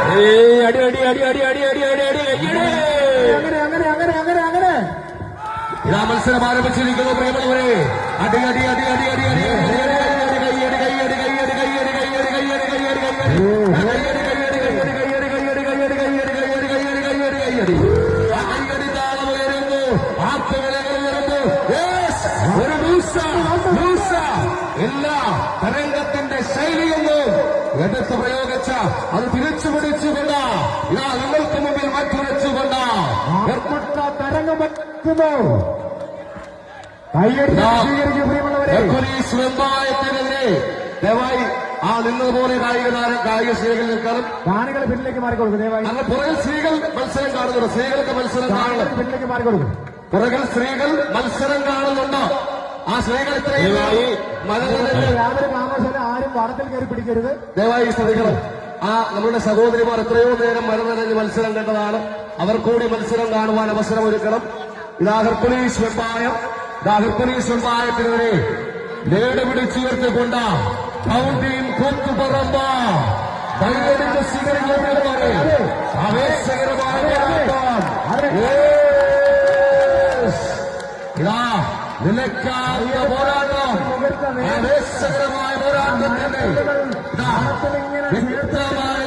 അടി അടി അടി അടി അടി അടി അടി അടി അങ്ങനെ ഇതാ മത്സരം ആരംഭിച്ചിരിക്കുന്നു പ്രിയമുള്ളവരെ. അടി അടി അടി അടി അടി അടി എല്ലാ തരംഗത്തിന്റെ ശൈലിയൊന്നും എടുത്ത് പ്രയോഗിച്ച അത് തിരിച്ചു പിടിച്ചുകൊണ്ട് ഇതാ നിങ്ങൾക്ക് മുമ്പിൽ മറ്റുരച്ചുകൊണ്ട് തരംഗമെത്തുന്നു. വെമ്പായത്തിനെതിരെ ദയവായി ആ നിന്നതുപോലെ കായിക സ്ത്രീകൾ നിൽക്കണം. കാണികൾ പിന്നിലേക്ക് മാറിക്കൊടുക്കും. ദയവായി അല്ല, പുറകിൽ സ്ത്രീകൾ മത്സരം കാണുന്നുണ്ട്. സ്ത്രീകൾക്ക് മത്സരം കാണണം. പിന്നിലേക്ക് മാറിക്കൊടുക്കും. പുറകിൽ സ്ത്രീകൾ മത്സരം കാണുന്നുണ്ട്. ആ സ്ത്രീകൾ ഇത്രയും യാതൊരു കാരണവശാലും ആരും വടത്തിൽ കയറി പിടിക്കരുത്. ദയവായി ശ്രദ്ധിക്കണം. ആ നമ്മളുടെ സഹോദരിമാർ എത്രയോ നേരം മരനനഞ്ഞ് മത്സരം കണ്ടതാണ്. അവർ കൂടി മത്സരം കാണുവാൻ അവസരം ഒരുക്കണം. ഇതാ ഹെർക്കുലീസ് വെമ്പായം, ഹെർക്കുലീസ് വെമ്പായത്തിനെതിരെ നേട് പിടിച്ചുയർത്തിക്കൊണ്ട് കൗണ്ടിയും കൊത്തുപറമ്പ കൈയടിച്ച് സ്വീകരിക്കുന്നവരെ ആവേശകരമായ ഇതാ നിലയ്ക്കാത്ത പോരാട്ടം, ആവേശകരമായ പോരാട്ടത്തിന്റെ വ്യക്തമായ